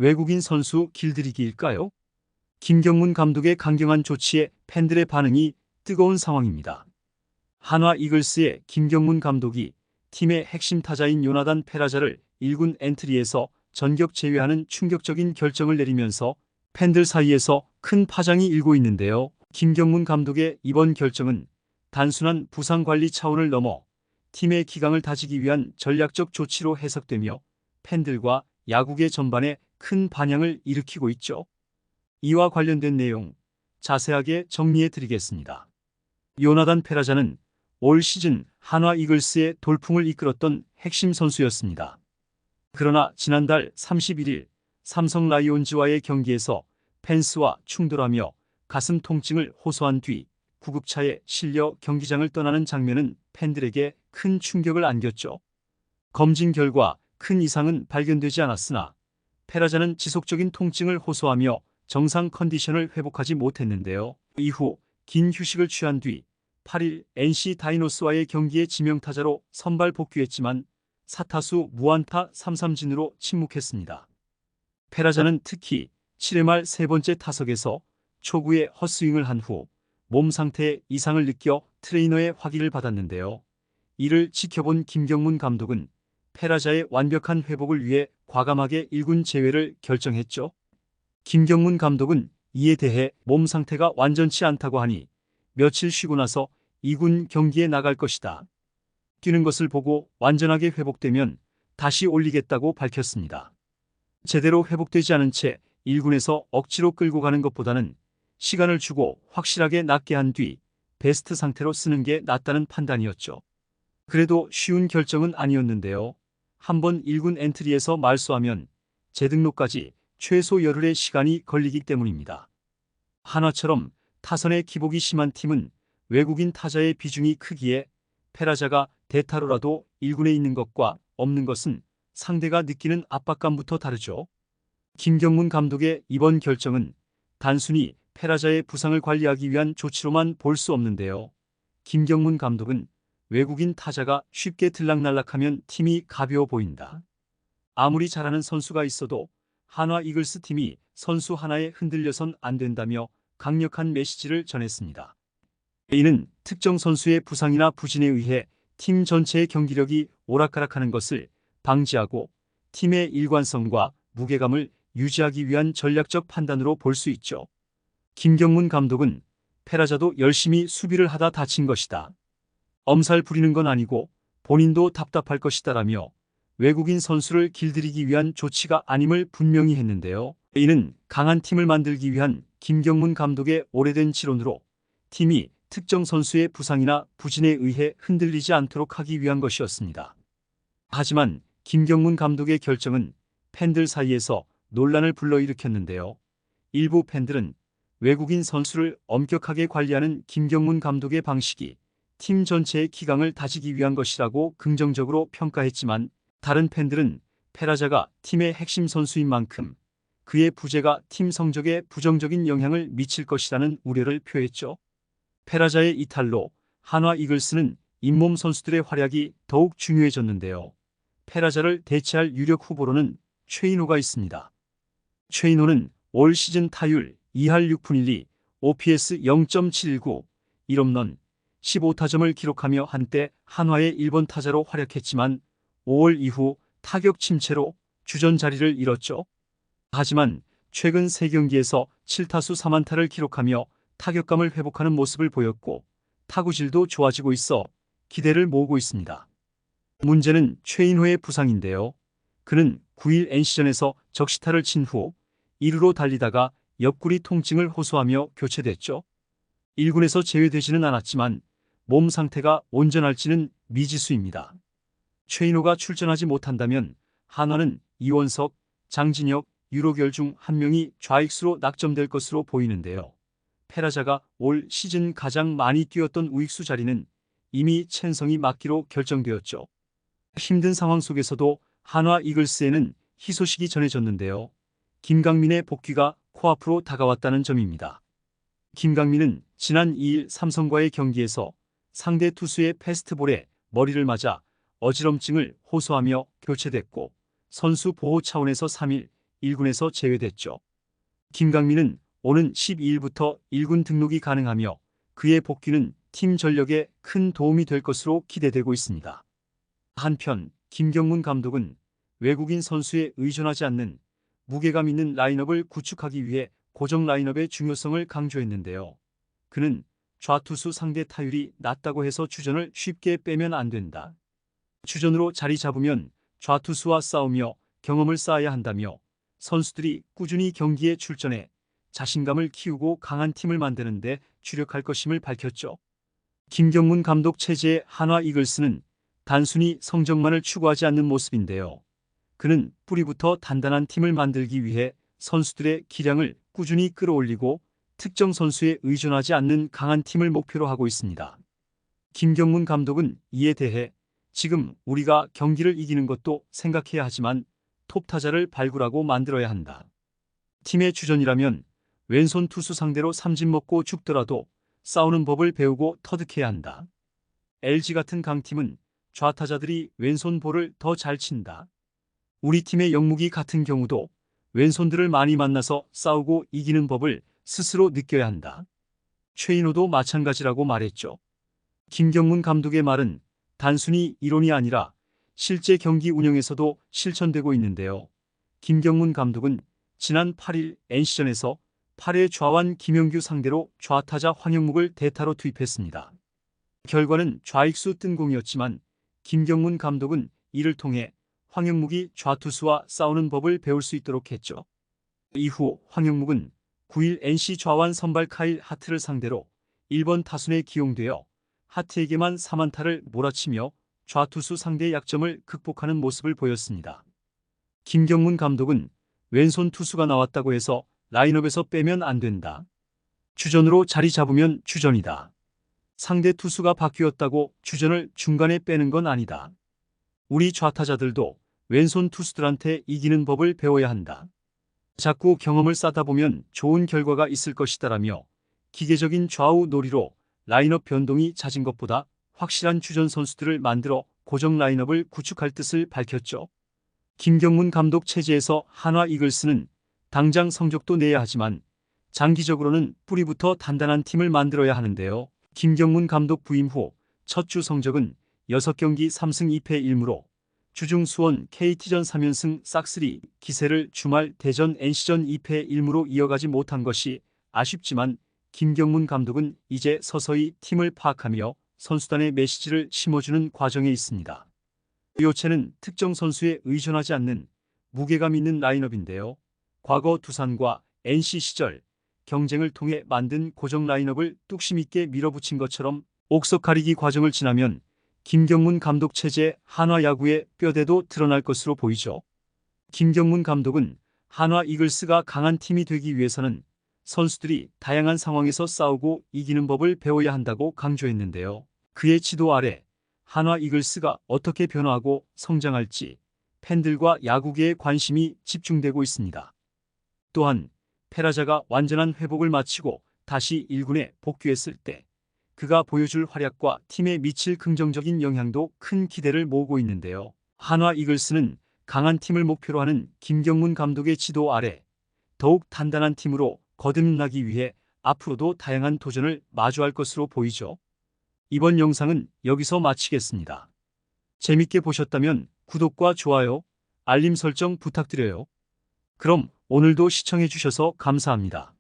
외국인 선수 길들이기일까요? 김경문 감독의 강경한 조치에 팬들의 반응이 뜨거운 상황입니다. 한화 이글스의 김경문 감독이 팀의 핵심 타자인 요나단 페라자를 1군 엔트리에서 전격 제외하는 충격적인 결정을 내리면서 팬들 사이에서 큰 파장이 일고 있는데요. 김경문 감독의 이번 결정은 단순한 부상 관리 차원을 넘어 팀의 기강을 다지기 위한 전략적 조치로 해석되며 팬들과 야구계 전반에 큰 반향을 일으키고 있죠. 이와 관련된 내용 자세하게 정리해 드리겠습니다. 요나단 페라자는 올 시즌 한화 이글스의 돌풍을 이끌었던 핵심 선수였습니다. 그러나 지난달 31일 삼성 라이온즈와의 경기에서 펜스와 충돌하며 가슴 통증을 호소한 뒤 구급차에 실려 경기장을 떠나는 장면은 팬들에게 큰 충격을 안겼죠. 검진 결과 큰 이상은 발견되지 않았으나 페라자는 지속적인 통증을 호소하며 정상 컨디션을 회복하지 못했는데요. 이후 긴 휴식을 취한 뒤 8일 NC 다이노스와의 경기에 지명타자로 선발 복귀했지만 사타수 무안타 3삼진으로 침묵했습니다. 페라자는 특히 7회 말 세 번째 타석에서 초구에 헛스윙을 한 후 몸 상태에 이상을 느껴 트레이너의 확인을 받았는데요. 이를 지켜본 김경문 감독은 페라자의 완벽한 회복을 위해 과감하게 1군 제외를 결정했죠. 김경문 감독은 이에 대해 몸 상태가 완전치 않다고 하니 며칠 쉬고 나서 2군 경기에 나갈 것이다. 뛰는 것을 보고 완전하게 회복되면 다시 올리겠다고 밝혔습니다. 제대로 회복되지 않은 채 1군에서 억지로 끌고 가는 것보다는 시간을 주고 확실하게 낫게 한 뒤 베스트 상태로 쓰는 게 낫다는 판단이었죠. 그래도 쉬운 결정은 아니었는데요. 한번 1군 엔트리에서 말소하면 재등록까지 최소 열흘의 시간이 걸리기 때문입니다. 한화처럼 타선의 기복이 심한 팀은 외국인 타자의 비중이 크기에 페라자가 대타로라도 1군에 있는 것과 없는 것은 상대가 느끼는 압박감부터 다르죠. 김경문 감독의 이번 결정은 단순히 페라자의 부상을 관리하기 위한 조치로만 볼 수 없는데요. 김경문 감독은 외국인 타자가 쉽게 들락날락하면 팀이 가벼워 보인다. 아무리 잘하는 선수가 있어도 한화 이글스 팀이 선수 하나에 흔들려선 안 된다며 강력한 메시지를 전했습니다. 이는 특정 선수의 부상이나 부진에 의해 팀 전체의 경기력이 오락가락하는 것을 방지하고 팀의 일관성과 무게감을 유지하기 위한 전략적 판단으로 볼 수 있죠. 김경문 감독은 페라자도 열심히 수비를 하다 다친 것이다. 엄살 부리는 건 아니고 본인도 답답할 것이다라며 외국인 선수를 길들이기 위한 조치가 아님을 분명히 했는데요. 이는 강한 팀을 만들기 위한 김경문 감독의 오래된 지론으로 팀이 특정 선수의 부상이나 부진에 의해 흔들리지 않도록 하기 위한 것이었습니다. 하지만 김경문 감독의 결정은 팬들 사이에서 논란을 불러일으켰는데요. 일부 팬들은 외국인 선수를 엄격하게 관리하는 김경문 감독의 방식이 팀 전체의 기강을 다지기 위한 것이라고 긍정적으로 평가했지만 다른 팬들은 페라자가 팀의 핵심 선수인 만큼 그의 부재가 팀 성적에 부정적인 영향을 미칠 것이라는 우려를 표했죠. 페라자의 이탈로 한화 이글스는 잇몸 선수들의 활약이 더욱 중요해졌는데요. 페라자를 대체할 유력 후보로는 최인호가 있습니다. 최인호는 올 시즌 타율 2할 6푼 1리, OPS 0.719, 1홈런, 15타점을 기록하며 한때 한화의 1번 타자로 활약했지만 5월 이후 타격 침체로 주전 자리를 잃었죠. 하지만 최근 3경기에서 7타수 3안타를 기록하며 타격감을 회복하는 모습을 보였고 타구질도 좋아지고 있어 기대를 모으고 있습니다. 문제는 최인호의 부상인데요. 그는 9일 NC전에서 적시타를 친 후 2루로 달리다가 옆구리 통증을 호소하며 교체됐죠. 1군에서 제외되지는 않았지만 몸 상태가 온전할지는 미지수입니다. 최인호가 출전하지 못한다면 한화는 이원석, 장진혁, 유로결 중 한 명이 좌익수로 낙점될 것으로 보이는데요. 페라자가 올 시즌 가장 많이 뛰었던 우익수 자리는 이미 첸성이 맡기로 결정되었죠. 힘든 상황 속에서도 한화 이글스에는 희소식이 전해졌는데요. 김강민의 복귀가 코앞으로 다가왔다는 점입니다. 김강민은 지난 2일 삼성과의 경기에서 상대 투수의 패스트볼에 머리를 맞아 어지럼증을 호소하며 교체됐고 선수 보호 차원에서 3일 1군에서 제외됐죠. 김강민은 오는 12일부터 1군 등록이 가능하며 그의 복귀는 팀 전력에 큰 도움이 될 것으로 기대되고 있습니다. 한편 김경문 감독은 외국인 선수에 의존하지 않는 무게감 있는 라인업을 구축하기 위해 고정 라인업의 중요성을 강조했는데요. 그는 좌투수 상대 타율이 낮다고 해서 주전을 쉽게 빼면 안 된다. 주전으로 자리 잡으면 좌투수와 싸우며 경험을 쌓아야 한다며 선수들이 꾸준히 경기에 출전해 자신감을 키우고 강한 팀을 만드는 데 주력할 것임을 밝혔죠. 김경문 감독 체제의 한화 이글스는 단순히 성적만을 추구하지 않는 모습인데요. 그는 뿌리부터 단단한 팀을 만들기 위해 선수들의 기량을 꾸준히 끌어올리고 특정 선수에 의존하지 않는 강한 팀을 목표로 하고 있습니다. 김경문 감독은 이에 대해 지금 우리가 경기를 이기는 것도 생각해야 하지만 톱 타자를 발굴하고 만들어야 한다. 팀의 주전이라면 왼손 투수 상대로 삼진 먹고 죽더라도 싸우는 법을 배우고 터득해야 한다. LG 같은 강팀은 좌타자들이 왼손 볼을 더 잘 친다. 우리 팀의 영묵이 같은 경우도 왼손들을 많이 만나서 싸우고 이기는 법을 스스로 느껴야 한다. 최인호도 마찬가지라고 말했죠. 김경문 감독의 말은 단순히 이론이 아니라 실제 경기 운영에서도 실천되고 있는데요. 김경문 감독은 지난 8일 NC전에서 8회 좌완 김영규 상대로 좌타자 황영묵을 대타로 투입했습니다. 결과는 좌익수 뜬 공이었지만 김경문 감독은 이를 통해 황영묵이 좌투수와 싸우는 법을 배울 수 있도록 했죠. 이후 황영묵은 9일 NC 좌완 선발 카일 하트를 상대로 1번 타순에 기용되어 하트에게만 3안타를 몰아치며 좌투수 상대의 약점을 극복하는 모습을 보였습니다. 김경문 감독은 왼손 투수가 나왔다고 해서 라인업에서 빼면 안 된다. 주전으로 자리 잡으면 주전이다. 상대 투수가 바뀌었다고 주전을 중간에 빼는 건 아니다. 우리 좌타자들도 왼손 투수들한테 이기는 법을 배워야 한다. 자꾸 경험을 쌓다 보면 좋은 결과가 있을 것이다라며 기계적인 좌우 놀이로 라인업 변동이 잦은 것보다 확실한 주전 선수들을 만들어 고정 라인업을 구축할 뜻을 밝혔죠. 김경문 감독 체제에서 한화 이글스는 당장 성적도 내야 하지만 장기적으로는 뿌리부터 단단한 팀을 만들어야 하는데요. 김경문 감독 부임 후 첫 주 성적은 6경기 3승 2패 1무로 주중 수원 KT전 3연승 싹쓸이 기세를 주말 대전 NC전 2패 1무로 이어가지 못한 것이 아쉽지만 김경문 감독은 이제 서서히 팀을 파악하며 선수단의 메시지를 심어주는 과정에 있습니다. 요체는 특정 선수에 의존하지 않는 무게감 있는 라인업인데요. 과거 두산과 NC 시절 경쟁을 통해 만든 고정 라인업을 뚝심 있게 밀어붙인 것처럼 옥석 가리기 과정을 지나면 김경문 감독 체제 한화 야구의 뼈대도 드러날 것으로 보이죠. 김경문 감독은 한화 이글스가 강한 팀이 되기 위해서는 선수들이 다양한 상황에서 싸우고 이기는 법을 배워야 한다고 강조했는데요. 그의 지도 아래 한화 이글스가 어떻게 변화하고 성장할지 팬들과 야구계의 관심이 집중되고 있습니다. 또한 페라자가 완전한 회복을 마치고 다시 1군에 복귀했을 때 그가 보여줄 활약과 팀에 미칠 긍정적인 영향도 큰 기대를 모으고 있는데요. 한화 이글스는 강한 팀을 목표로 하는 김경문 감독의 지도 아래 더욱 단단한 팀으로 거듭나기 위해 앞으로도 다양한 도전을 마주할 것으로 보이죠. 이번 영상은 여기서 마치겠습니다. 재밌게 보셨다면 구독과 좋아요, 알림 설정 부탁드려요. 그럼 오늘도 시청해주셔서 감사합니다.